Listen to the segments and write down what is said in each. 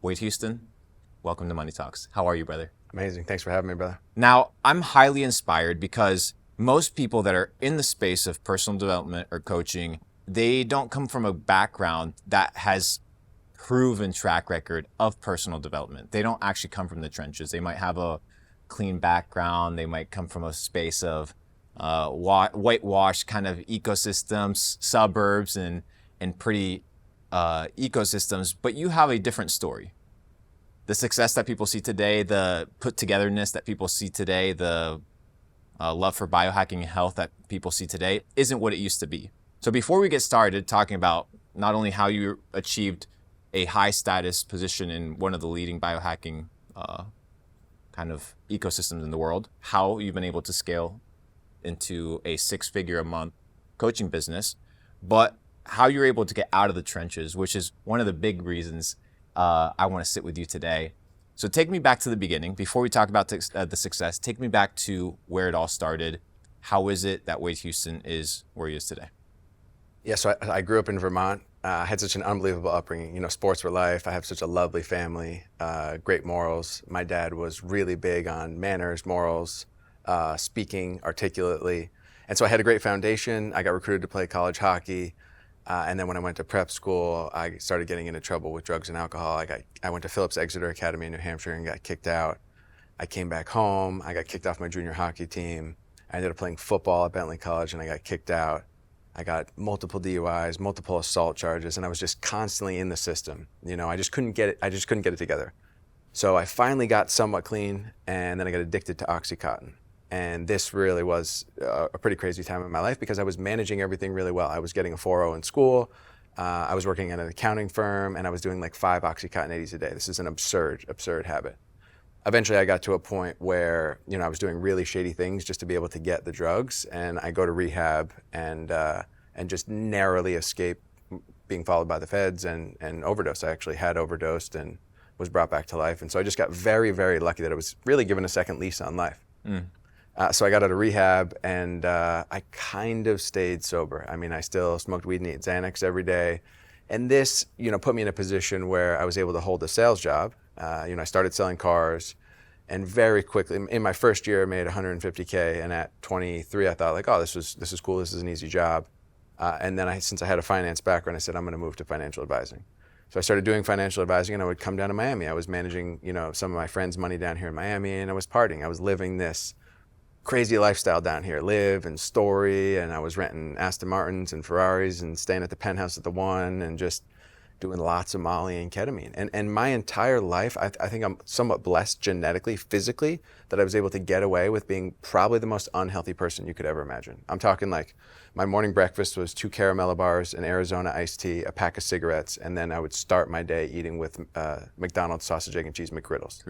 Wade Houston, welcome to Money Talks. How are you, brother? Amazing. Thanks for having me, brother. Now, I'm highly inspired because most people that are in the space of personal development or coaching, they don't come from a background that has proven track record of personal development. They don't actually come from the trenches. They might have a clean background. They might come from a space of whitewashed kind of ecosystems, suburbs, and pretty ecosystems, but you have a different story. The success that people see today, the put togetherness that people see today, the love for biohacking and health that people see today isn't what it used to be. So before we get started talking about not only how you achieved a high status position in one of the leading biohacking kind of ecosystems in the world, how you've been able to scale into a 6-figure a month coaching business, but how you're able to get out of the trenches, which is one of the big reasons I want to sit with you today. So take me back to the beginning. Before we talk about the success, take me back to where it all started. How is it that Wade Houston is where he is today? Yeah, so I grew up in Vermont. I had such an unbelievable upbringing. You know, sports were life. I have such a lovely family, great morals. My dad was really big on manners, morals, speaking articulately. And so I had a great foundation. I got recruited to play college hockey. And then when I went to prep school, I started getting into trouble with drugs and alcohol. I went to Phillips Exeter Academy in New Hampshire and got kicked out. I came back home. I got kicked off my junior hockey team. I ended up playing football at Bentley College and I got kicked out. I got multiple DUIs, multiple assault charges, and I was just constantly in the system. You know, I just couldn't get it together. So I finally got somewhat clean, and then I got addicted to Oxycontin. And this really was a pretty crazy time in my life because I was managing everything really well. I was getting a 4.0 in school. I was working at an accounting firm, and I was doing like 5 Oxycontin 80s a day. This is an absurd habit. Eventually, I got to a point where, you know, I was doing really shady things just to be able to get the drugs, and I go to rehab and just narrowly escape being followed by the feds and overdose. I actually had overdosed and was brought back to life, and so I just got very, very lucky that I was really given a second lease on life. So I got out of rehab, and I kind of stayed sober. I mean, I still smoked weed and ate Xanax every day, and this, you know, put me in a position where I was able to hold a sales job. You know, I started selling cars, and very quickly, in my first year, I made $150K, and at 23, I thought like, oh, this is cool, this is an easy job. And then since I had a finance background, I said, I'm gonna move to financial advising. So I started doing financial advising, and I would come down to Miami. I was managing, you know, some of my friends' money down here in Miami, and I was partying. I was living this crazy lifestyle down here, live and story, and I was renting Aston Martins and Ferraris and staying at the penthouse at the One and just doing lots of Molly and ketamine. And my entire life, I think I'm somewhat blessed genetically, physically, that I was able to get away with being probably the most unhealthy person you could ever imagine. I'm talking like my morning breakfast was 2 caramel bars, an Arizona iced tea, a pack of cigarettes, and then I would start my day eating with McDonald's sausage, egg, and cheese McGriddles.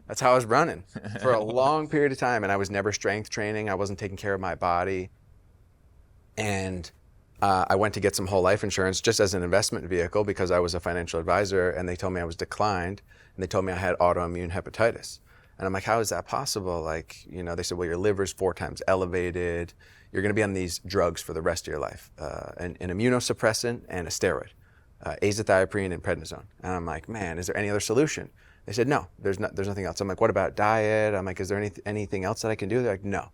That's how I was running for a long period of time, and I was never strength training. I wasn't taking care of my body. And I went to get some whole life insurance just as an investment vehicle because I was a financial advisor, and they told me I was declined, and they told me I had autoimmune hepatitis. And I'm like, how is that possible? Like, you know, they said, well, your liver's 4 times elevated. You're gonna be on these drugs for the rest of your life, an immunosuppressant and a steroid, azathioprine and prednisone. And I'm like, man, is there any other solution? They said, no, there's nothing else. I'm like, what about diet? I'm like, is there anything else that I can do? They're like, no.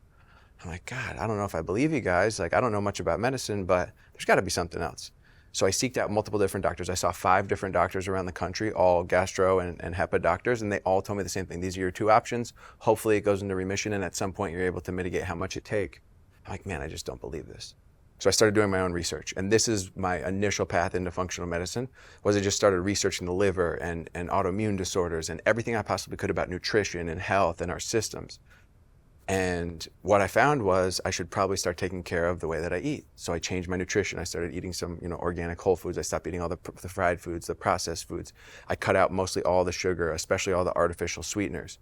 I'm like, God, I don't know if I believe you guys. Like, I don't know much about medicine, but there's got to be something else. So I seeked out multiple different doctors. I saw 5 different doctors around the country, all gastro and HEPA doctors, and they all told me the same thing. These are your 2 options. Hopefully it goes into remission, and at some point you're able to mitigate how much it takes. I'm like, man, I just don't believe this. So I started doing my own research, and this is my initial path into functional medicine, was I just started researching the liver and autoimmune disorders and everything I possibly could about nutrition and health and our systems. And what I found was I should probably start taking care of the way that I eat. So I changed my nutrition. I started eating some, you know, organic whole foods. I stopped eating all the fried foods, the processed foods. I cut out mostly all the sugar, especially all the artificial sweeteners.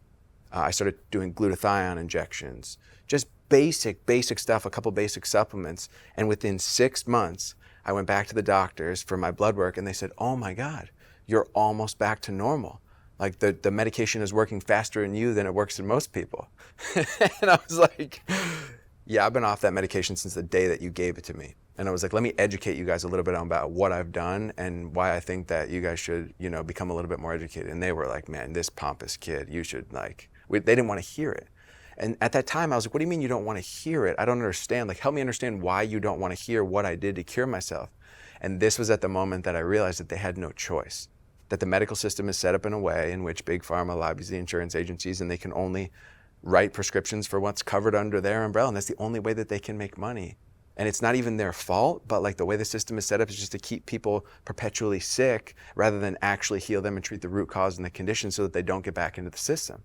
I started doing glutathione injections, just basic stuff, a couple basic supplements. And within 6 months, I went back to the doctors for my blood work, and they said, oh my God, you're almost back to normal. Like the medication is working faster in you than it works in most people. And I was like, yeah, I've been off that medication since the day that you gave it to me. And I was like, let me educate you guys a little bit about what I've done and why I think that you guys should, become a little bit more educated. And they were like, man, this pompous kid, you should they didn't want to hear it. And at that time, I was like, what do you mean you don't want to hear it? I don't understand. Like, help me understand why you don't want to hear what I did to cure myself. And this was at the moment that I realized that they had no choice, that the medical system is set up in a way in which Big Pharma lobbies the insurance agencies, and they can only write prescriptions for what's covered under their umbrella. And that's the only way that they can make money. And it's not even their fault, but like the way the system is set up is just to keep people perpetually sick rather than actually heal them and treat the root cause and the condition so that they don't get back into the system.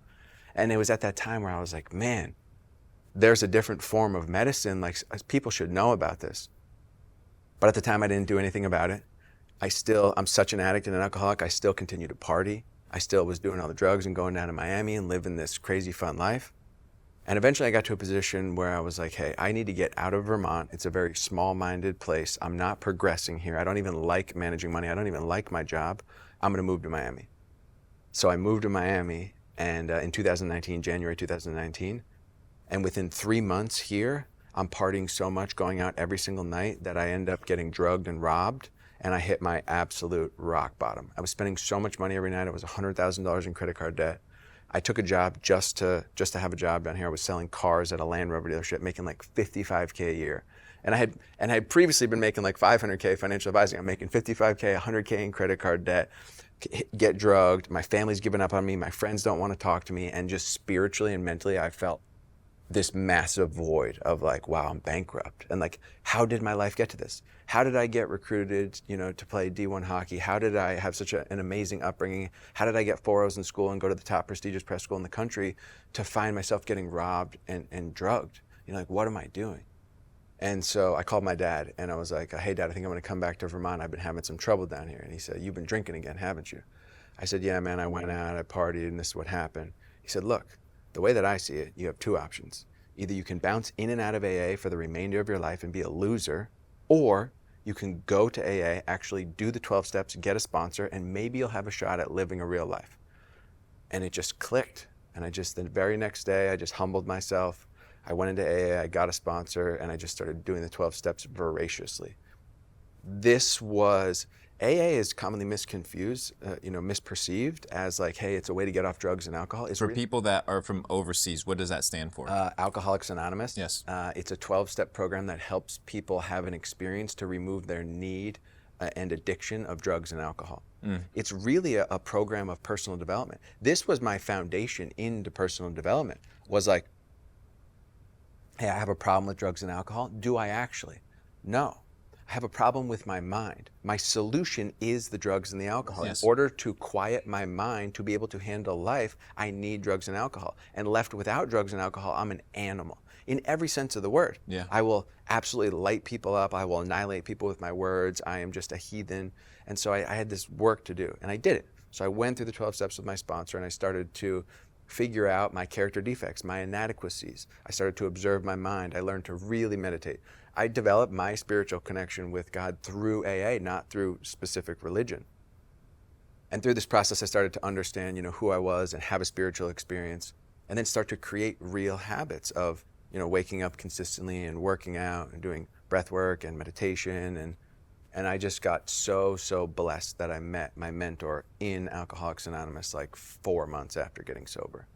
And it was at that time where I was like, man, there's a different form of medicine. Like, people should know about this. But at the time, I didn't do anything about it. I'm such an addict and an alcoholic. I still continue to party. I still was doing all the drugs and going down to Miami and living this crazy fun life. And eventually I got to a position where I was like, hey, I need to get out of Vermont. It's a very small-minded place. I'm not progressing here. I don't even like managing money. I don't even like my job. I'm going to move to Miami. So I moved to Miami and in 2019, January 2019. And within 3 months here, I'm partying so much, going out every single night, that I end up getting drugged and robbed. And I hit my absolute rock bottom. I was spending so much money every night. It was $100,000 in credit card debt. I took a job just to have a job down here. I was selling cars at a Land Rover dealership, making like $55K a year. And I had previously been making like $500K financial advising. I'm making $55K, $100K in credit card debt, get drugged. My family's given up on me. My friends don't want to talk to me. And just spiritually and mentally, I felt this massive void of like, wow, I'm bankrupt. And like, how did my life get to this? How did I get recruited, to play D1 hockey? How did I have such an amazing upbringing? How did I get 4.0s in school and go to the top prestigious prep school in the country to find myself getting robbed and drugged? Like, what am I doing? And so I called my dad and I was like, hey, Dad, I think I'm going to come back to Vermont. I've been having some trouble down here. And he said, you've been drinking again, haven't you? I said, yeah, man, I went out, I partied, and this is what happened. He said, look, the way that I see it, you have two options. Either you can bounce in and out of AA for the remainder of your life and be a loser, or you can go to AA, actually do the 12 steps, get a sponsor, and maybe you'll have a shot at living a real life. And it just clicked. And the very next day, I just humbled myself. I went into AA, I got a sponsor, and I just started doing the 12 steps voraciously. AA is commonly misperceived as like, hey, it's a way to get off drugs and alcohol. For people that are from overseas, what does that stand for? Alcoholics Anonymous. Yes. It's a 12-step program that helps people have an experience to remove their need and addiction of drugs and alcohol. It's really a program of personal development. This was my foundation into personal development, was like, hey, I have a problem with drugs and alcohol. Do I actually? No. I have a problem with my mind. My solution is the drugs and the alcohol. Yes. In order to quiet my mind to be able to handle life, I need drugs and alcohol. And left without drugs and alcohol, I'm an animal in every sense of the word. Yeah. I will absolutely light people up. I will annihilate people with my words. I am just a heathen. And so I had this work to do, and I did it. So I went through the 12 steps with my sponsor, and I started to figure out my character defects, my inadequacies. I started to observe my mind. I learned to really meditate. I developed my spiritual connection with God through AA, not through specific religion. And through this process, I started to understand, who I was and have a spiritual experience, and then start to create real habits of, waking up consistently and working out and doing breath work and meditation. And I just got so blessed that I met my mentor in Alcoholics Anonymous like 4 months after getting sober.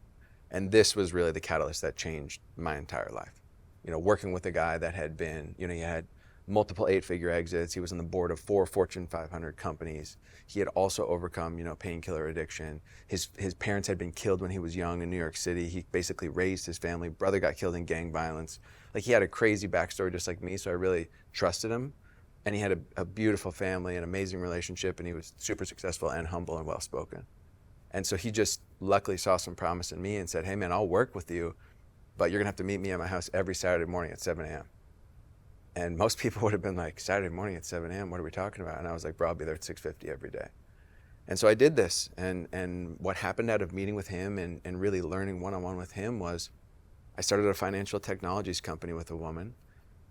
And this was really the catalyst that changed my entire life. Working with a guy that had been, he had multiple 8-figure exits. He was on the board of 4 Fortune 500 companies. He had also overcome, painkiller addiction. His parents had been killed when he was young in New York City. He basically raised his family. Brother got killed in gang violence. Like, he had a crazy backstory just like me, so I really trusted him. And he had a beautiful family, an amazing relationship, and he was super successful and humble and well-spoken. And so he just luckily saw some promise in me and said, hey man, I'll work with you, but you're gonna have to meet me at my house every Saturday morning at 7 a.m. And most people would have been like, Saturday morning at 7 a.m., what are we talking about? And I was like, bro, I'll be there at 6:50 every day. And so I did this, and what happened out of meeting with him and really learning one-on-one with him was I started a financial technologies company with a woman.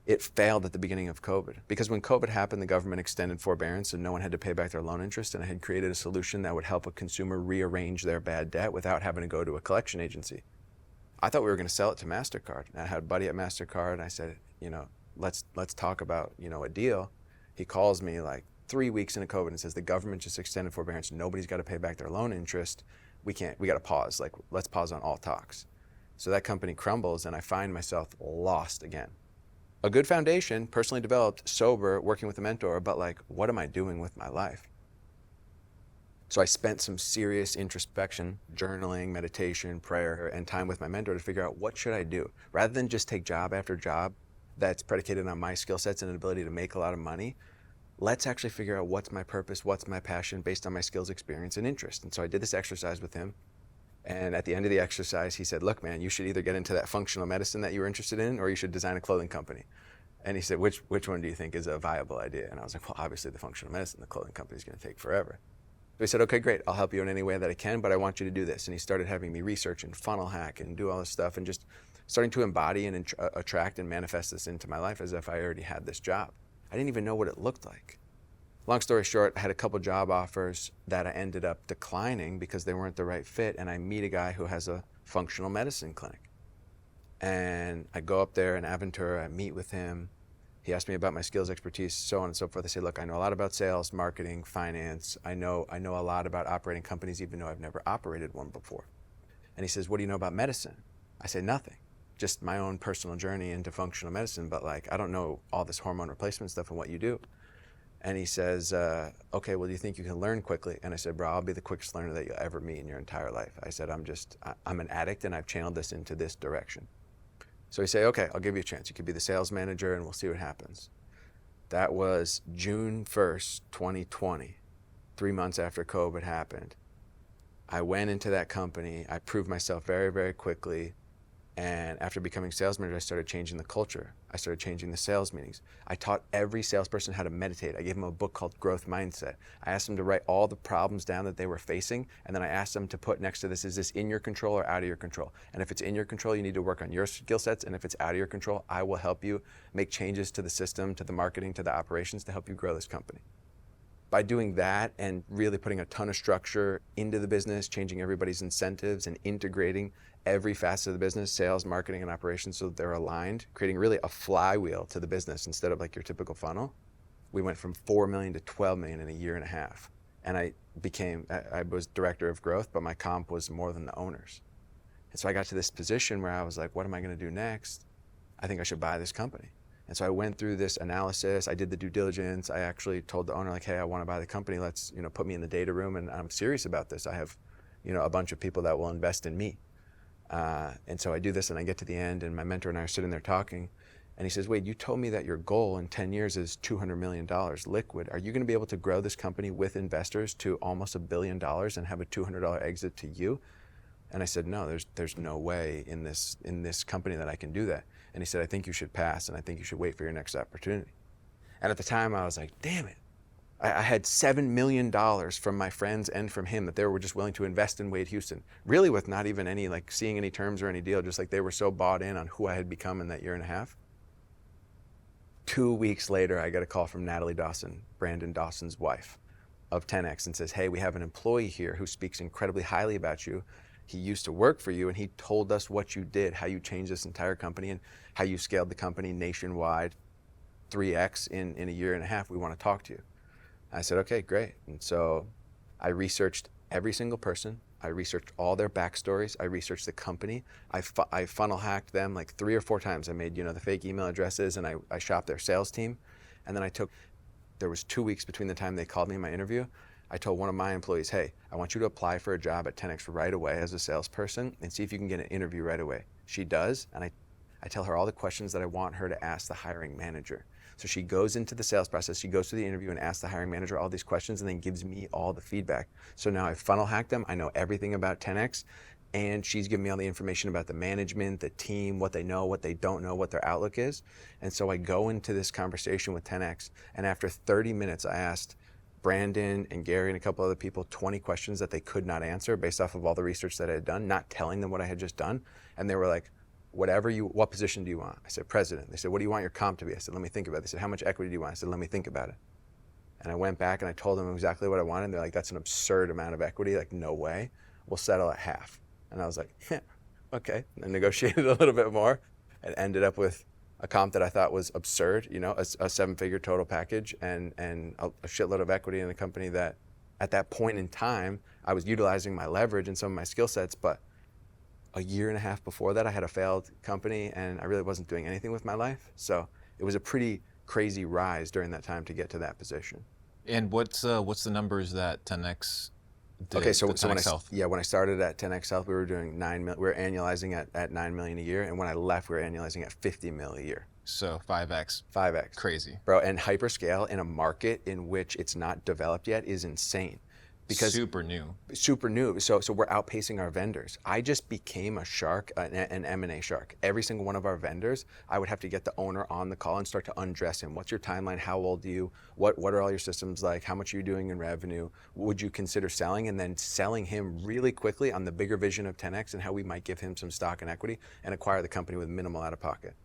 It failed at the beginning of COVID because when COVID happened, the government extended forbearance and no one had to pay back their loan interest, and I had created a solution that would help a consumer rearrange their bad debt without having to go to a collection agency. I thought we were going to sell it to MasterCard. And I had a buddy at MasterCard, and I said, let's talk about, a deal. He calls me like 3 weeks into COVID and says, the government just extended forbearance. Nobody's got to pay back their loan interest. We got to pause. Like, let's pause on all talks. So that company crumbles and I find myself lost again. A good foundation, personally developed, sober, working with a mentor, but like, what am I doing with my life? So I spent some serious introspection, journaling, meditation, prayer, and time with my mentor to figure out what should I do. Rather than just take job after job that's predicated on my skill sets and an ability to make a lot of money, let's actually figure out what's my purpose, what's my passion based on my skills, experience, and interest. And so I did this exercise with him. And at the end of the exercise, he said, look, man, you should either get into that functional medicine that you were interested in, or you should design a clothing company. And he said, which one do you think is a viable idea? And I was like, well, obviously the functional medicine, the clothing company is going to take forever. So he said, okay, great, I'll help you in any way that I can, but I want you to do this. And he started having me research and funnel hack and do all this stuff and just starting to embody and attract and manifest this into my life as if I already had this job. I didn't even know what it looked like. Long story short, I had a couple job offers that I ended up declining because they weren't the right fit, and I meet a guy who has a functional medicine clinic. And I go up there in Aventura, I meet with him. He asked me about my skills, expertise, so on and so forth. I say, look, I know a lot about sales, marketing, finance. I know a lot about operating companies, even though I've never operated one before. And he says, what do you know about medicine? I say, nothing. Just my own personal journey into functional medicine, but like, I don't know all this hormone replacement stuff and what you do. And he says, okay, well, do you think you can learn quickly? And I said, bro, I'll be the quickest learner that you'll ever meet in your entire life. I said, I'm an addict and I've channeled this into this direction. So he said, okay, I'll give you a chance. You could be the sales manager and we'll see what happens. That was June 1st, 2020, 3 months after COVID happened. I went into that company. I proved myself very, very quickly. And after becoming sales manager, I started changing the culture. I started changing the sales meetings. I taught every salesperson how to meditate. I gave them a book called Growth Mindset. I asked them to write all the problems down that they were facing, and then I asked them to put next to this, is this in your control or out of your control? And if it's in your control, you need to work on your skill sets, and if it's out of your control, I will help you make changes to the system, to the marketing, to the operations to help you grow this company. By doing that and really putting a ton of structure into the business, changing everybody's incentives and integrating every facet of the business, sales, marketing, and operations so that they're aligned, creating really a flywheel to the business instead of like your typical funnel, we went from 4 million to 12 million in a year and a half. And I was director of growth, but my comp was more than the owners. And so I got to this position where I was like, what am I going to do next? I think I should buy this company. And so I went through this analysis. I did the due diligence. I actually told the owner, like, hey, I want to buy the company. Let's, put me in the data room, and I'm serious about this. I have, a bunch of people that will invest in me. And so I do this, and I get to the end, and my mentor and I are sitting there talking, and he says, Wade, you told me that your goal in 10 years is $200 million liquid. Are you going to be able to grow this company with investors to almost $1 billion and have a $200 exit to you? And I said, no, there's no way in this company that I can do that. And he said, I think you should pass, and I think you should wait for your next opportunity. And at the time, I was like, damn it. I had $7 million from my friends and from him that they were just willing to invest in Wade Houston, really with not even any, seeing any terms or any deal, just like they were so bought in on who I had become in that year and a half. 2 weeks later, I got a call from Natalie Dawson, Brandon Dawson's wife, of 10X, and says, hey, we have an employee here who speaks incredibly highly about you. He used to work for you, and he told us what you did, how you changed this entire company, and how you scaled the company nationwide 3X in a year and a half. We want to talk to you. I said, okay, great. And so I researched every single person. I researched all their backstories. I researched the company. I funnel hacked them 3 or 4 times. I made, the fake email addresses, and I shopped their sales team. And then there was 2 weeks between the time they called me in my interview. I told one of my employees, hey, I want you to apply for a job at 10X right away as a salesperson and see if you can get an interview right away. She does, and I tell her all the questions that I want her to ask the hiring manager. So she goes into the sales process, she goes through the interview and asks the hiring manager all these questions and then gives me all the feedback. So now I funnel hacked them, I know everything about 10X, and she's giving me all the information about the management, the team, what they know, what they don't know, what their outlook is. And so I go into this conversation with 10X, and after 30 minutes I asked Brandon and Gary and a couple other people 20 questions that they could not answer based off of all the research that I had done, not telling them what I had just done. And they were like, what position do you want? I said, president. They said, what do you want your comp to be? I said, let me think about it. They said, how much equity do you want? I said, let me think about it. And I went back and I told them exactly what I wanted. They're like, that's an absurd amount of equity. No way. We'll settle at half. And I was like, yeah, okay. And I negotiated a little bit more and ended up with a comp that I thought was absurd, you know, a seven-figure total package and a shitload of equity in a company that at that point in time, I was utilizing my leverage and some of my skill sets, but a year and a half before that, I had a failed company and I really wasn't doing anything with my life. So it was a pretty crazy rise during that time to get to that position. And what's the numbers that 10x did? Okay, so the when 10x Health? when I started at 10x Health, we were doing we were annualizing at 9 million a year, and when I left, we were annualizing at 50 mil a year. So 5x. 5x. Crazy. Bro, and hyperscale in a market in which it's not developed yet is insane. Because super new. Super new. So we're outpacing our vendors. I just became a shark, an M&A shark. Every single one of our vendors, I would have to get the owner on the call and start to undress him. What's your timeline? How old are you? What are all your systems like? How much are you doing in revenue? Would you consider selling? And then selling him really quickly on the bigger vision of 10x and how we might give him some stock and equity and acquire the company with minimal out of pocket.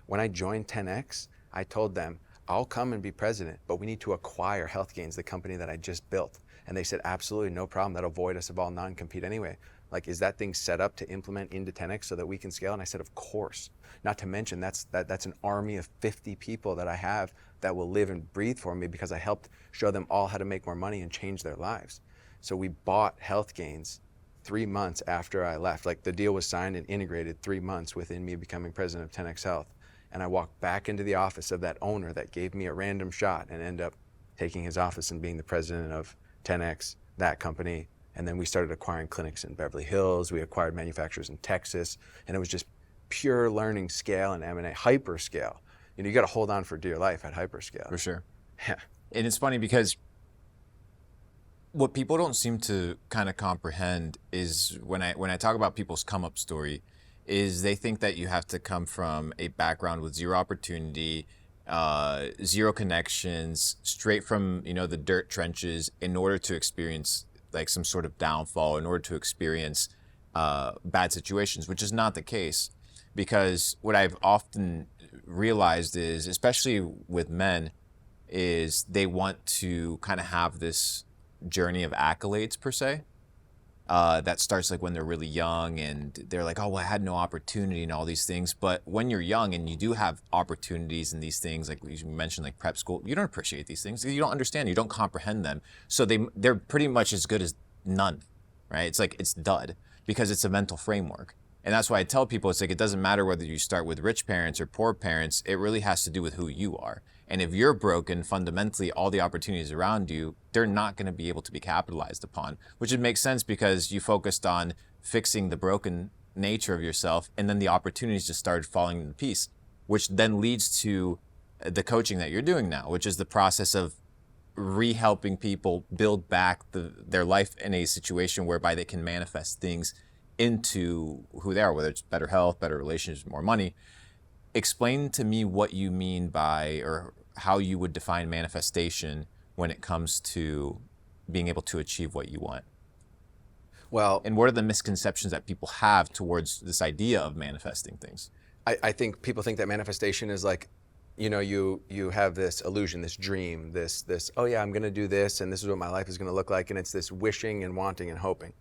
When I joined 10x, I told them, I'll come and be president, but we need to acquire HealthGains, the company that I just built. And they said, absolutely, no problem. That'll void us of all non-compete anyway. Like, is that thing set up to implement into 10x so that we can scale? And I said, of course. Not to mention, that's an army of 50 people that I have that will live and breathe for me because I helped show them all how to make more money and change their lives. So we bought HealthGains 3 months after I left. Like, the deal was signed and integrated 3 months within me becoming president of 10x Health. And I walked back into the office of that owner that gave me a random shot and ended up taking his office and being the president of 10x, that company. And then we started acquiring clinics in Beverly Hills. We acquired manufacturers in Texas. And it was just pure learning scale and M&A, hyperscale. You know, you got to hold on for dear life at hyperscale. For sure. Yeah. And it's funny because what people don't seem to kind of comprehend is when I talk about people's come up story, is they think that you have to come from a background with zero opportunity, zero connections, straight from, you know, the dirt trenches in order to experience like some sort of downfall, in order to experience bad situations, which is not the case. Because what I've often realized is, especially with men, is they want to kind of have this journey of accolades per se. That starts like when they're really young and they're like, oh, well, I had no opportunity and all these things. But when you're young and you do have opportunities and these things, like you mentioned, like prep school, you don't appreciate these things. You don't understand, you don't comprehend them. So they're pretty much as good as none, right? It's like, it's dud because it's a mental framework. And that's why I tell people, it's like, it doesn't matter whether you start with rich parents or poor parents, it really has to do with who you are. And if you're broken, fundamentally, all the opportunities around you, they're not going to be able to be capitalized upon, which would make sense because you focused on fixing the broken nature of yourself, and then the opportunities just started falling into place, which then leads to the coaching that you're doing now, which is the process of re-helping people build back their life in a situation whereby they can manifest things into who they are, whether it's better health, better relationships, more money. Explain to me what you mean by, or how you would define manifestation when it comes to being able to achieve what you want. Well, and what are the misconceptions that people have towards this idea of manifesting things? I think people think that manifestation is like, you know, you have this illusion, this dream, this, oh yeah, I'm gonna do this and this is what my life is gonna look like, and it's this wishing and wanting and hoping.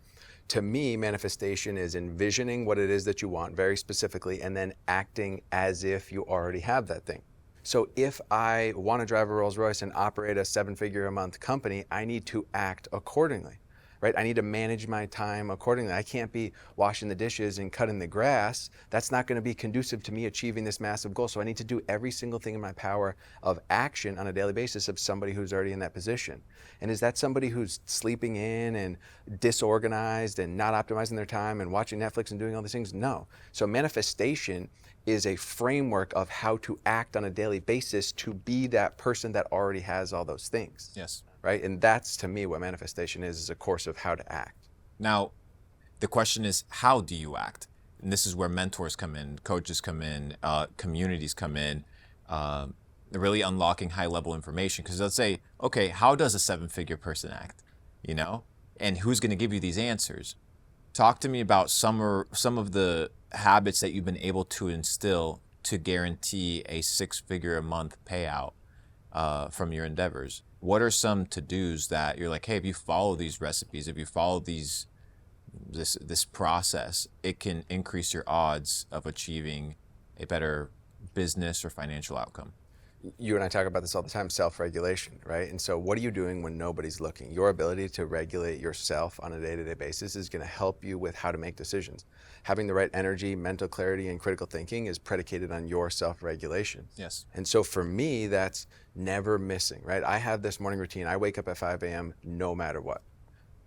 To me, manifestation is envisioning what it is that you want very specifically and then acting as if you already have that thing. So if I want to drive a Rolls Royce and operate a 7-figure a month company, I need to act accordingly, right? I need to manage my time accordingly. I can't be washing the dishes and cutting the grass. That's not going to be conducive to me achieving this massive goal. So I need to do every single thing in my power of action on a daily basis of somebody who's already in that position. And is that somebody who's sleeping in and disorganized and not optimizing their time and watching Netflix and doing all these things? No. So manifestation is a framework of how to act on a daily basis to be that person that already has all those things. Yes. Right? And that's, to me, what manifestation is a course of how to act. Now, the question is, how do you act? And this is where mentors come in, coaches come in, communities come in, really unlocking high-level information. Because they'll say, okay, how does a 7-figure person act? You know? And who's going to give you these answers? Talk to me about some of the habits that you've been able to instill to guarantee a 6-figure a month payout from your endeavors. What are some to-dos that you're like, hey, if you follow these recipes, if you follow this process, it can increase your odds of achieving a better business or financial outcome. You and I talk about this all the time, self-regulation, right? And so what are you doing when nobody's looking? Your ability to regulate yourself on a day-to-day basis is going to help you with how to make decisions. Having the right energy, mental clarity, and critical thinking is predicated on your self-regulation. Yes. And so for me, that's never missing, right? I have this morning routine. I wake up at 5 a.m. no matter what.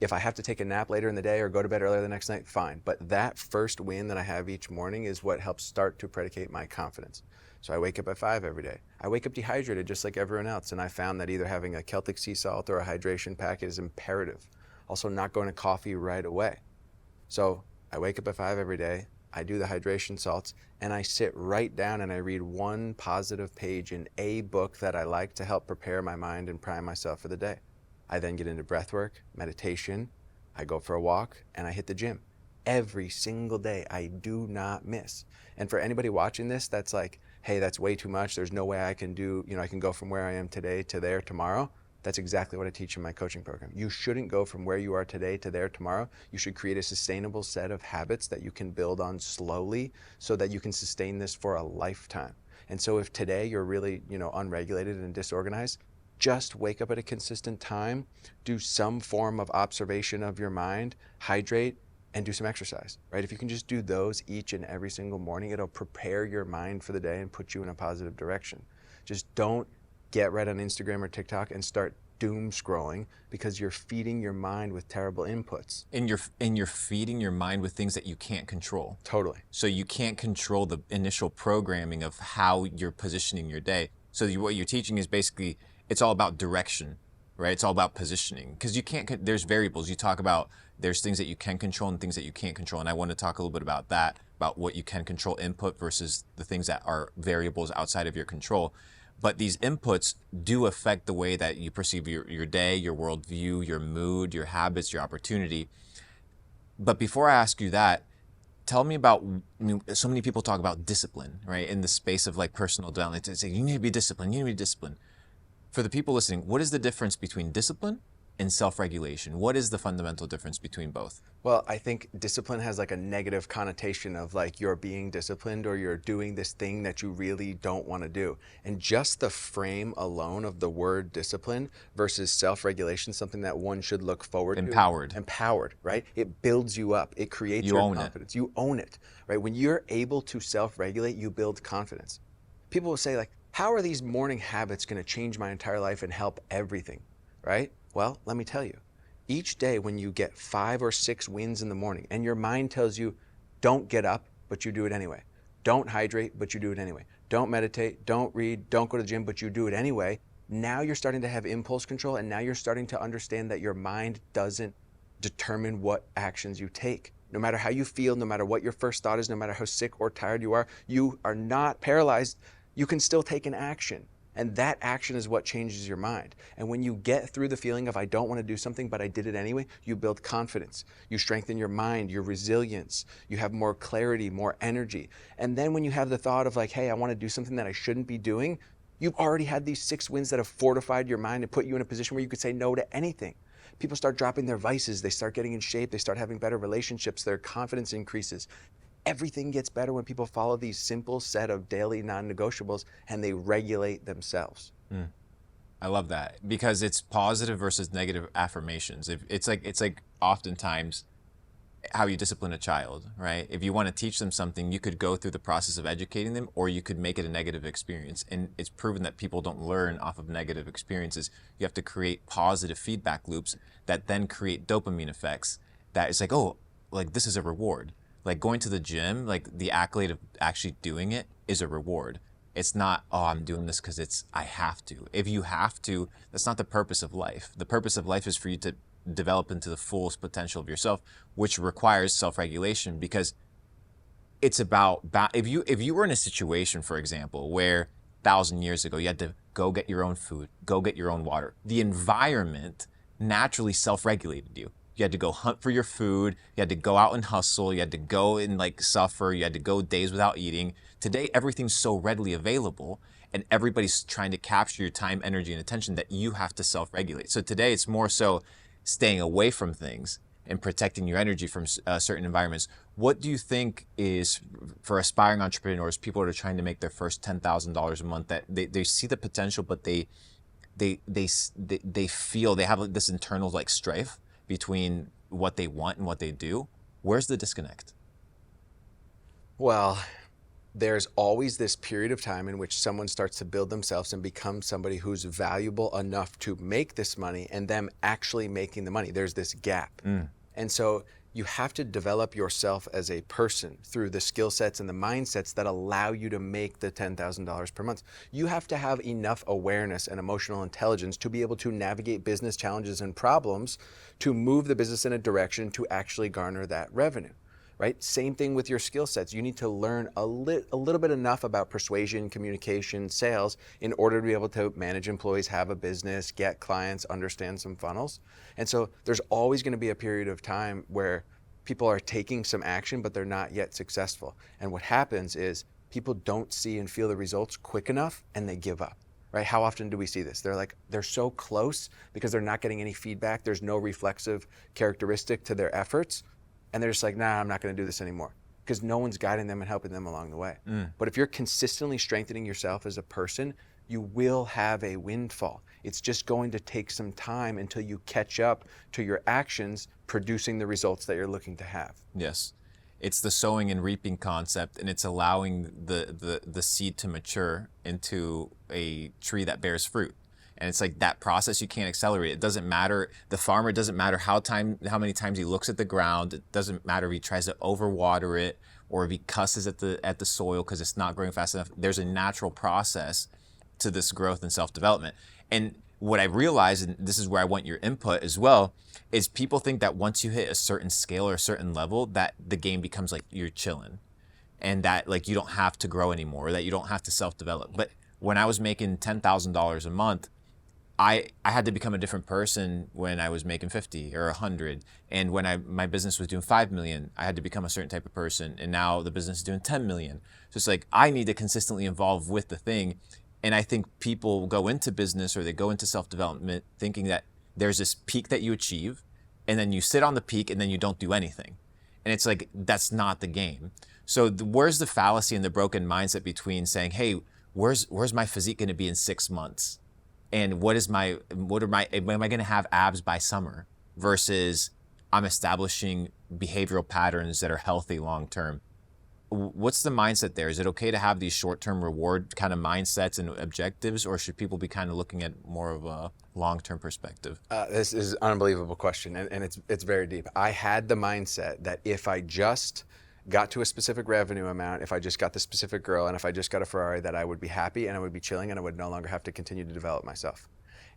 If I have to take a nap later in the day or go to bed earlier the next night, fine. But that first win that I have each morning is what helps start to predicate my confidence. So I wake up at 5 every day. I wake up dehydrated just like everyone else, and I found that either having a Celtic sea salt or a hydration packet is imperative. Also, not going to coffee right away. So I wake up at 5 every day, I do the hydration salts, and I sit right down and I read one positive page in a book that I like to help prepare my mind and prime myself for the day. I then get into breath work, meditation, I go for a walk, and I hit the gym. Every single day, I do not miss. And for anybody watching this that's like, hey, that's way too much, there's no way I can do, I can go from where I am today to there tomorrow. That's exactly what I teach in my coaching program. You shouldn't go from where you are today to there tomorrow. You should create a sustainable set of habits that you can build on slowly so that you can sustain this for a lifetime. And so if today you're really, unregulated and disorganized, just wake up at a consistent time, do some form of observation of your mind, hydrate, and do some exercise, right? If you can just do those each and every single morning, it'll prepare your mind for the day and put you in a positive direction. Just don't get right on Instagram or TikTok and start doom scrolling because you're feeding your mind with terrible inputs. And you're feeding your mind with things that you can't control. Totally. So you can't control the initial programming of how you're positioning your day. So what you're teaching is basically, it's all about direction, right? It's all about positioning because there's variables. You talk about there's things that you can control and things that you can't control. And I want to talk a little bit about that, about what you can control, input versus the things that are variables outside of your control. But these inputs do affect the way that you perceive your day, your worldview, your mood, your habits, your opportunity. But before I ask you that, tell me about, so many people talk about discipline, right? In the space of like personal development, they say, you need to be disciplined, you need to be disciplined. For the people listening, what is the difference between discipline and self-regulation? What is the fundamental difference between both? Well, I think discipline has like a negative connotation of like you're being disciplined or you're doing this thing that you really don't want to do. And just the frame alone of the word discipline versus self-regulation, something that one should look forward to. Empowered, right? It builds you up. It creates your confidence. You own it, right? When you're able to self-regulate, you build confidence. People will say like, how are these morning habits going to change my entire life and help everything, right? Well, let me tell you, each day when you get 5 or 6 wins in the morning and your mind tells you, don't get up, but you do it anyway. Don't hydrate, but you do it anyway. Don't meditate, don't read, don't go to the gym, but you do it anyway. Now you're starting to have impulse control and now you're starting to understand that your mind doesn't determine what actions you take. No matter how you feel, no matter what your first thought is, no matter how sick or tired you are not paralyzed. You can still take an action. And that action is what changes your mind. And when you get through the feeling of I don't want to do something, but I did it anyway, you build confidence. You strengthen your mind, your resilience. You have more clarity, more energy. And then when you have the thought of like, hey, I want to do something that I shouldn't be doing, you've already had these 6 wins that have fortified your mind and put you in a position where you could say no to anything. People start dropping their vices. They start getting in shape. They start having better relationships. Their confidence increases. Everything gets better when people follow these simple set of daily non-negotiables and they regulate themselves. I love that because it's positive versus negative affirmations. It's like oftentimes how you discipline a child, right? If you want to teach them something, you could go through the process of educating them or you could make it a negative experience. And it's proven that people don't learn off of negative experiences. You have to create positive feedback loops that then create dopamine effects that it's like, oh, like this is a reward. Like going to the gym, like the accolade of actually doing it is a reward. It's not, oh, I'm doing this because I have to. If you have to, that's not the purpose of life. The purpose of life is for you to develop into the fullest potential of yourself, which requires self-regulation because it's about, if you were in a situation, for example, where 1,000 years ago, you had to go get your own food, go get your own water. The environment naturally self-regulated you. You had to go hunt for your food. You had to go out and hustle. You had to go and like suffer. You had to go days without eating. Today, everything's so readily available and everybody's trying to capture your time, energy, and attention that you have to self-regulate. So today it's more so staying away from things and protecting your energy from certain environments. What do you think is, for aspiring entrepreneurs, people that are trying to make their first $10,000 a month, that they see the potential, but they feel they have like this internal like strife between what they want and what they do? Where's the disconnect? Well, there's always this period of time in which someone starts to build themselves and become somebody who's valuable enough to make this money, and them actually making the money. There's this gap. And so you have to develop yourself as a person through the skill sets and the mindsets that allow you to make the $10,000 per month. You have to have enough awareness and emotional intelligence to be able to navigate business challenges and problems to move the business in a direction to actually garner that revenue. Right? Same thing with your skill sets. You need to learn a little bit enough about persuasion, communication, sales in order to be able to manage employees, have a business, get clients, understand some funnels. And so there's always going to be a period of time where people are taking some action, but they're not yet successful. And what happens is people don't see and feel the results quick enough and they give up. Right? How often do we see this? They're so close because they're not getting any feedback. There's no reflexive characteristic to their efforts. And they're just like, nah, I'm not going to do this anymore, because no one's guiding them and helping them along the way. But if you're consistently strengthening yourself as a person, you will have a windfall. It's just going to take some time until you catch up to your actions producing the results that you're looking to have. Yes. It's the sowing and reaping concept, and it's allowing the seed to mature into a tree that bears fruit. And it's like that process, you can't accelerate. It doesn't matter. The farmer, doesn't matter how many times he looks at the ground. It doesn't matter if he tries to overwater it or if he cusses at the soil because it's not growing fast enough. There's a natural process to this growth and self-development. And what I realized, and this is where I want your input as well, is people think that once you hit a certain scale or a certain level, that the game becomes like you're chilling and that like you don't have to grow anymore, or that you don't have to self-develop. But when I was making $10,000 a month, I had to become a different person when I was making 50 or 100. And when my business was doing 5 million, I had to become a certain type of person. And now the business is doing 10 million. So it's like, I need to consistently evolve with the thing. And I think people go into business or they go into self-development thinking that there's this peak that you achieve, and then you sit on the peak and then you don't do anything. And it's like, that's not the game. So where's the fallacy and the broken mindset between saying, hey, where's my physique going to be in 6 months? And am I going to have abs by summer, versus I'm establishing behavioral patterns that are healthy long-term? What's the mindset there? Is it okay to have these short-term reward kind of mindsets and objectives, or should people be kind of looking at more of a long-term perspective? This is an unbelievable question, and it's very deep. I had the mindset that if I just got to a specific revenue amount, if I just got the specific girl, and if I just got a Ferrari, that I would be happy and I would be chilling and I would no longer have to continue to develop myself.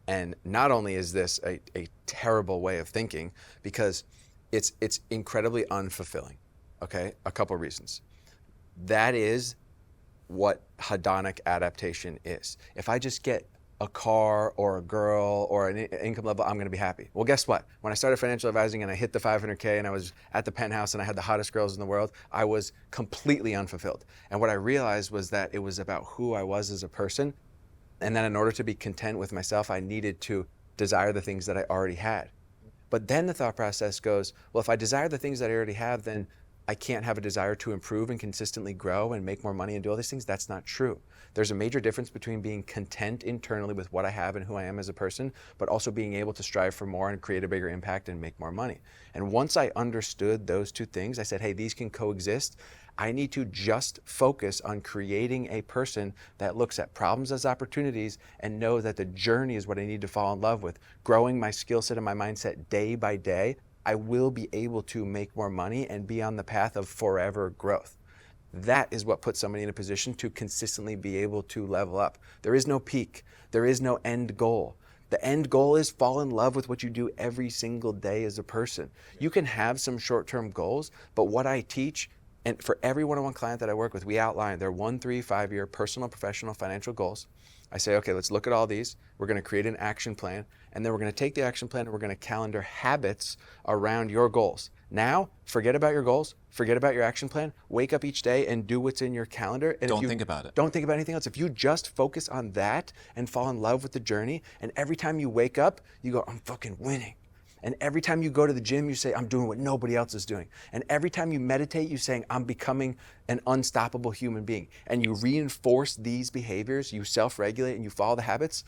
And not only is this a terrible way of thinking, because it's incredibly unfulfilling, okay? A couple reasons. That is what hedonic adaptation is. If I just get a car or a girl or an income level, I'm going to be happy. Well, guess what? When I started financial advising and I hit the 500K and I was at the penthouse and I had the hottest girls in the world, I was completely unfulfilled. And what I realized was that it was about who I was as a person. And that in order to be content with myself, I needed to desire the things that I already had. But then the thought process goes, well, if I desire the things that I already have, then I can't have a desire to improve and consistently grow and make more money and do all these things. That's not true. There's a major difference between being content internally with what I have and who I am as a person, but also being able to strive for more and create a bigger impact and make more money. And once I understood those two things, I said, hey, these can coexist. I need to just focus on creating a person that looks at problems as opportunities and know that the journey is what I need to fall in love with. Growing my skill set and my mindset day by day, I will be able to make more money and be on the path of forever growth. That is what puts somebody in a position to consistently be able to level up. There is no peak. There is no end goal. The end goal is fall in love with what you do every single day as a person. You can have some short-term goals, but what I teach, and for every one-on-one client that I work with, we outline their 1, 3, 5-year personal, professional, financial goals. I say, okay, let's look at all these. We're going to create an action plan, and then we're going to take the action plan and we're going to calendar habits around your goals. Now, forget about your goals, forget about your action plan, wake up each day and do what's in your calendar. And Don't think about it. Don't think about anything else. If you just focus on that and fall in love with the journey, and every time you wake up, you go, I'm fucking winning. And every time you go to the gym, you say, I'm doing what nobody else is doing. And every time you meditate, you're saying, I'm becoming an unstoppable human being. And you reinforce these behaviors, you self-regulate and you follow the habits.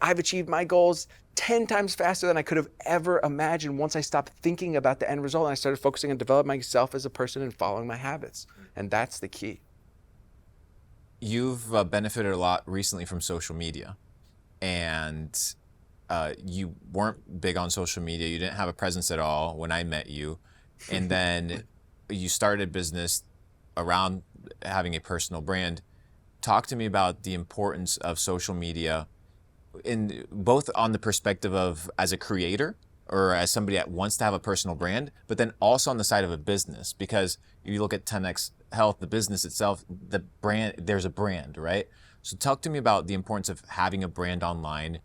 I've achieved my goals 10 times faster than I could have ever imagined once I stopped thinking about the end result and I started focusing on developing myself as a person and following my habits. And that's the key. You've benefited a lot recently from social media, and you weren't big on social media. You didn't have a presence at all when I met you. And then you started business around having a personal brand. Talk to me about the importance of social media, in both on the perspective of as a creator or as somebody that wants to have a personal brand, but then also on the side of a business, because you look at 10X Health, the business itself, the brand, there's a brand, right? So talk to me about the importance of having a brand online.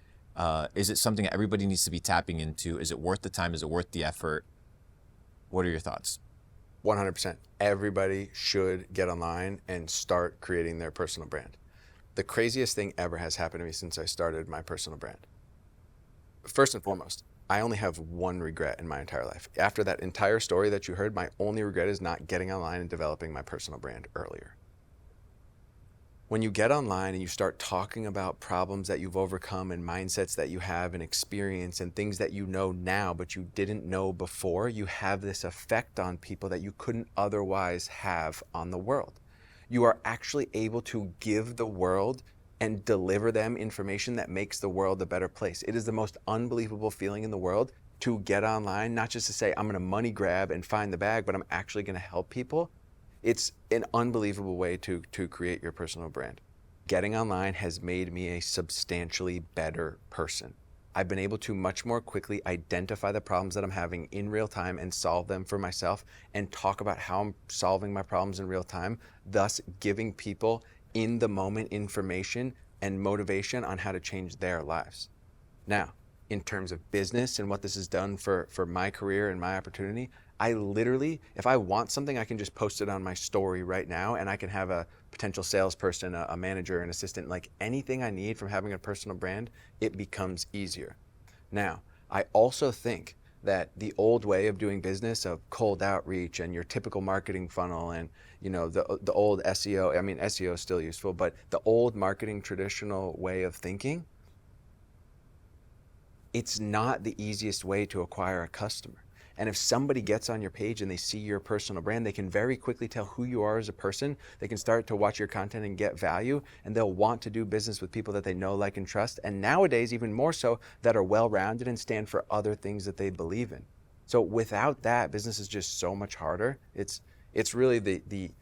Is it something that everybody needs to be tapping into? Is it worth the time? Is it worth the effort? What are your thoughts? 100%. Everybody should get online and start creating their personal brand. The craziest thing ever has happened to me since I started my personal brand. First and foremost, I only have one regret in my entire life. After that entire story that you heard, my only regret is not getting online and developing my personal brand earlier. When you get online and you start talking about problems that you've overcome and mindsets that you have and experience and things that you know now but you didn't know before, you have this effect on people that you couldn't otherwise have on the world. You are actually able to give the world and deliver them information that makes the world a better place. It is the most unbelievable feeling in the world to get online, not just to say, I'm gonna money grab and find the bag, but I'm actually gonna help people. It's an unbelievable way to create your personal brand. Getting online has made me a substantially better person. I've been able to much more quickly identify the problems that I'm having in real time and solve them for myself and talk about how I'm solving my problems in real time, thus giving people in the moment information and motivation on how to change their lives. Now, in terms of business and what this has done for my career and my opportunity, I literally, if I want something, I can just post it on my story right now and I can have a potential salesperson, a manager, an assistant, like anything I need from having a personal brand, it becomes easier. Now, I also think that the old way of doing business of cold outreach and your typical marketing funnel and the old SEO, I mean SEO is still useful, but the old marketing traditional way of thinking, it's not the easiest way to acquire a customer. And if somebody gets on your page and they see your personal brand, they can very quickly tell who you are as a person. They can start to watch your content and get value, and they'll want to do business with people that they know, like, and trust. And nowadays, even more so, that are well-rounded and stand for other things that they believe in. So without that, business is just so much harder. It's really the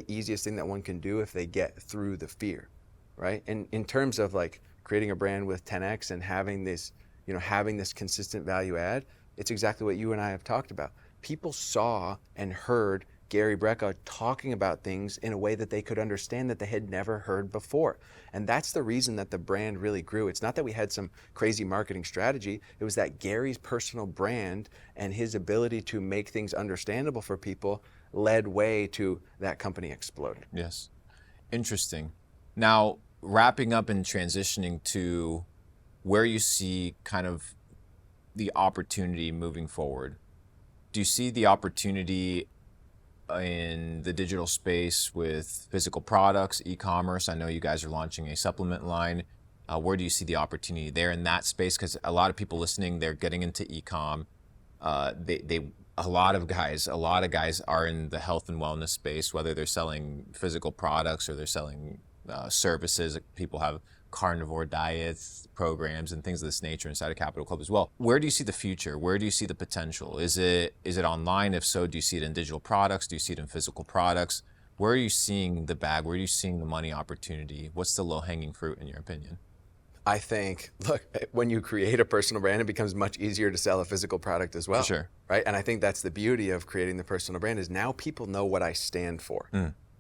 easiest thing that one can do if they get through the fear, right? And in terms of like creating a brand with 10X and having this consistent value add, it's exactly what you and I have talked about. People saw and heard Gary Brecka talking about things in a way that they could understand that they had never heard before. And that's the reason that the brand really grew. It's not that we had some crazy marketing strategy. It was that Gary's personal brand and his ability to make things understandable for people led way to that company exploding. Yes. Interesting. Now, wrapping up and transitioning to where you see kind of the opportunity moving forward. Do you see the opportunity in the digital space with physical products, e-commerce? I know you guys are launching a supplement line. Where do you see the opportunity there in that space? Because a lot of people listening, they're getting into e-com. A lot of guys are in the health and wellness space, whether they're selling physical products or they're selling services. People have carnivore diets, programs, and things of this nature inside of Capital Club as well. Where do you see the future? Where do you see the potential? Is it online? If so, do you see it in digital products? Do you see it in physical products? Where are you seeing the bag? Where are you seeing the money opportunity? What's the low-hanging fruit in your opinion? I think, look, when you create a personal brand, it becomes much easier to sell a physical product as well. For sure. Right? And I think that's the beauty of creating the personal brand is now people know what I stand for.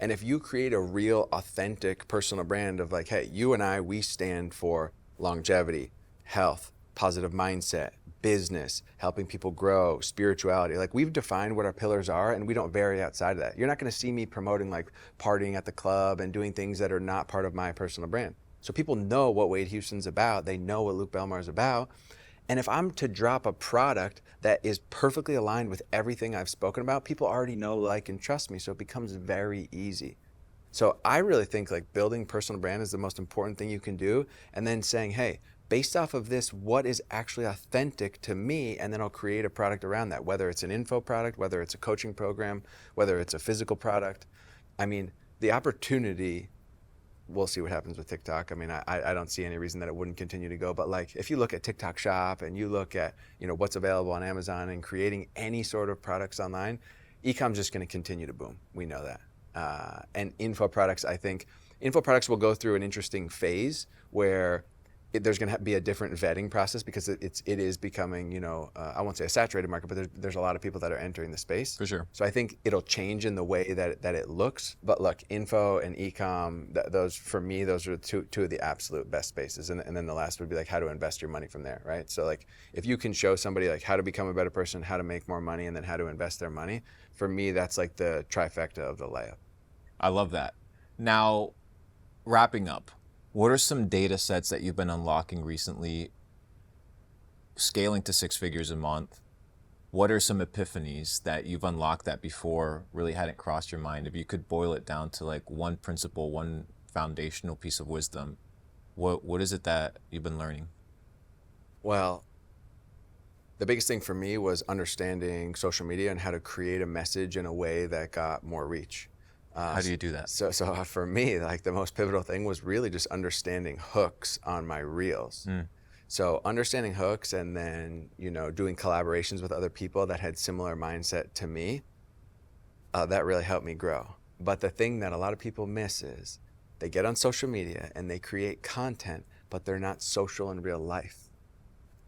And if you create a real, authentic personal brand of like, hey, you and I, we stand for longevity, health, positive mindset, business, helping people grow, spirituality. Like we've defined what our pillars are and we don't vary outside of that. You're not gonna see me promoting like partying at the club and doing things that are not part of my personal brand. So people know what Wade Houston's about. They know what Luke Belmar is about. And if I'm to drop a product that is perfectly aligned with everything I've spoken about, people already know, like, and trust me. So it becomes very easy. So I really think like building personal brand is the most important thing you can do. And then saying, hey, based off of this, what is actually authentic to me? And then I'll create a product around that, whether it's an info product, whether it's a coaching program, whether it's a physical product. I mean, the opportunity, we'll see what happens with TikTok. I mean, I don't see any reason that it wouldn't continue to go. But like, if you look at TikTok Shop and you look at, what's available on Amazon and creating any sort of products online, e-com's just going to continue to boom. We know that. And info products, I think, info products will go through an interesting phase where there's going to be a different vetting process because it is becoming, I won't say a saturated market, but there's a lot of people that are entering the space. For sure. So I think it'll change in the way that it looks. But look, info and e-com, those for me, those are two of the absolute best spaces. And then the last would be like how to invest your money from there, right? So like if you can show somebody like how to become a better person, how to make more money, and then how to invest their money, for me, that's like the trifecta of the layup. I love that. Now, wrapping up, what are some data sets that you've been unlocking recently, scaling to 6 figures a month? What are some epiphanies that you've unlocked that before really hadn't crossed your mind? If you could boil it down to like one principle, one foundational piece of wisdom, what is it that you've been learning? Well, the biggest thing for me was understanding social media and how to create a message in a way that got more reach. How do you do that? So for me, like the most pivotal thing was really just understanding hooks on my reels. So understanding hooks and then, doing collaborations with other people that had similar mindset to me, that really helped me grow. But the thing that a lot of people miss is they get on social media and they create content, but they're not social in real life.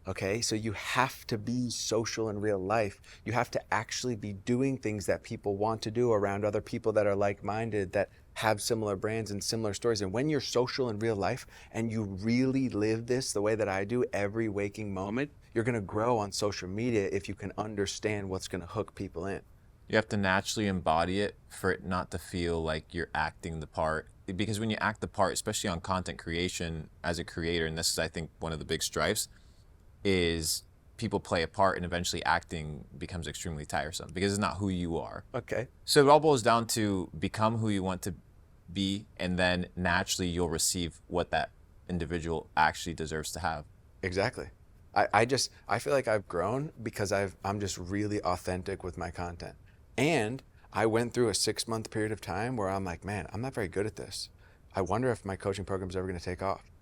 Okay, so you have to be social in real life. You have to actually be doing things that people want to do around other people that are like-minded, that have similar brands and similar stories. And when you're social in real life and you really live this the way that I do every waking moment, you're gonna grow on social media if you can understand what's gonna hook people in. You have to naturally embody it for it not to feel like you're acting the part. Because when you act the part, especially on content creation as a creator, and this is, I think, one of the big stripes, is people play a part and eventually acting becomes extremely tiresome because it's not who you are. Okay. So it all boils down to become who you want to be, and then naturally you'll receive what that individual actually deserves to have. Exactly. I feel like I've grown because I'm just really authentic with my content. And I went through a 6-month period of time where I'm like, man, I'm not very good at this. I wonder if my coaching program is ever going to take off.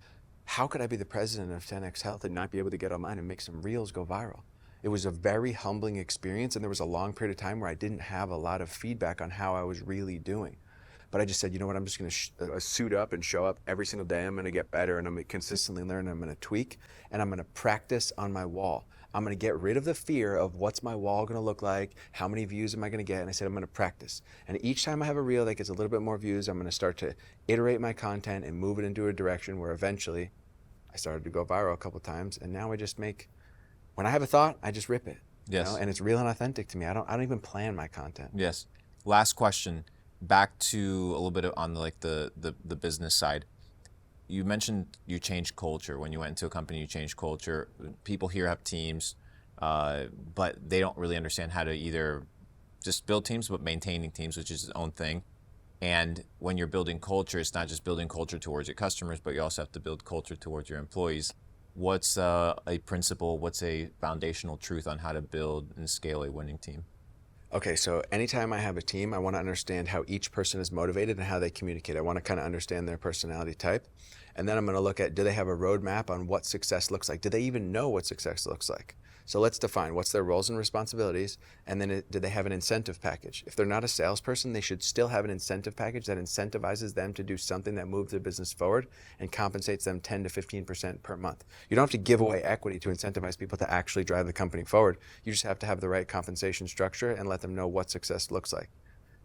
How could I be the president of 10X Health and not be able to get online and make some reels go viral? It was a very humbling experience, and there was a long period of time where I didn't have a lot of feedback on how I was really doing. But I just said, you know what, I'm just going to suit up and show up every single day. I'm going to get better, and I'm going to consistently learn, and I'm going to tweak, and I'm going to practice on my wall. I'm going to get rid of the fear of what's my wall going to look like, how many views am I going to get, and I said I'm going to practice. And each time I have a reel that gets a little bit more views, I'm going to start to iterate my content and move it into a direction where eventually I started to go viral a couple of times, and now I just when I have a thought, I just rip it. Yes. And it's real and authentic to me. I don't even plan my content. Yes. Last question, back to a little bit on the business side. You mentioned you changed culture. When you went into a company, you changed culture. People here have teams, but they don't really understand how to either just build teams, but maintaining teams, which is its own thing. And when you're building culture, it's not just building culture towards your customers, but you also have to build culture towards your employees. What's a principle, what's a foundational truth on how to build and scale a winning team? Okay, so anytime I have a team, I want to understand how each person is motivated and how they communicate. I want to kind of understand their personality type. And then I'm going to look at, do they have a roadmap on what success looks like? Do they even know what success looks like? So let's define what's their roles and responsibilities, and then do they have an incentive package? If they're not a salesperson, they should still have an incentive package that incentivizes them to do something that moves their business forward and compensates them 10 to 15% per month. You don't have to give away equity to incentivize people to actually drive the company forward. You just have to have the right compensation structure and let them know what success looks like.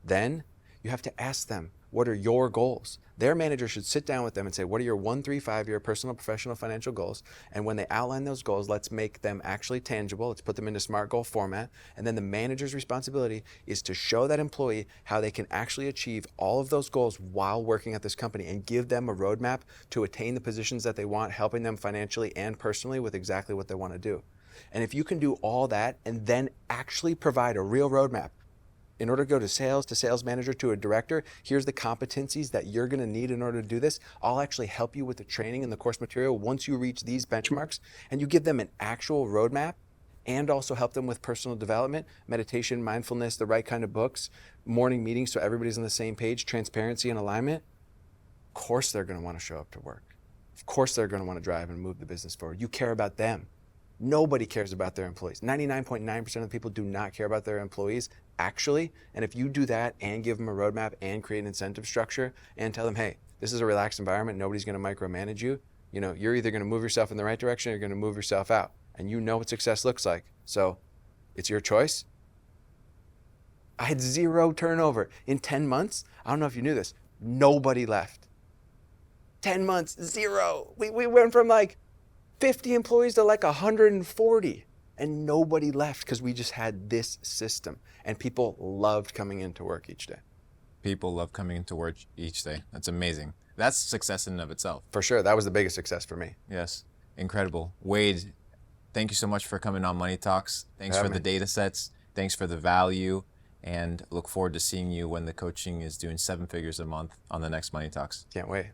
Then you have to ask them, What are your goals? Their manager should sit down with them and say, what are your 1, 3, 5-year personal, professional, financial goals? And when they outline those goals, let's make them actually tangible. Let's put them into SMART goal format. And then the manager's responsibility is to show that employee how they can actually achieve all of those goals while working at this company, and give them a roadmap to attain the positions that they want, helping them financially and personally with exactly what they want to do. And if you can do all that and then actually provide a real roadmap, in order to go to sales manager, to a director, here's the competencies that you're going to need in order to do this. I'll actually help you with the training and the course material once you reach these benchmarks, and you give them an actual roadmap and also help them with personal development, meditation, mindfulness, the right kind of books, morning meetings so everybody's on the same page, transparency and alignment. Of course they're going to want to show up to work. Of course they're going to want to drive and move the business forward. You care about them. Nobody cares about their employees. 99.9% of the people do not care about their employees, actually. And if you do that and give them a roadmap and create an incentive structure and tell them, hey, this is a relaxed environment, nobody's going to micromanage you. You know, you're either going to move yourself in the right direction or you're going to move yourself out. And you know what success looks like. So it's your choice. I had 0 turnover. In 10 months, I don't know if you knew this, nobody left. 10 months, 0. We went from like 50 employees to like 140, and nobody left because we just had this system, and people loved coming into work each day. People love coming into work each day. That's amazing. That's success in and of itself. For sure. That was the biggest success for me. Yes. Incredible. Wade, thank you so much for coming on Money Talks. Thanks for the data sets. Thanks for the value, and look forward to seeing you when the coaching is doing 7 figures a month on the next Money Talks. Can't wait.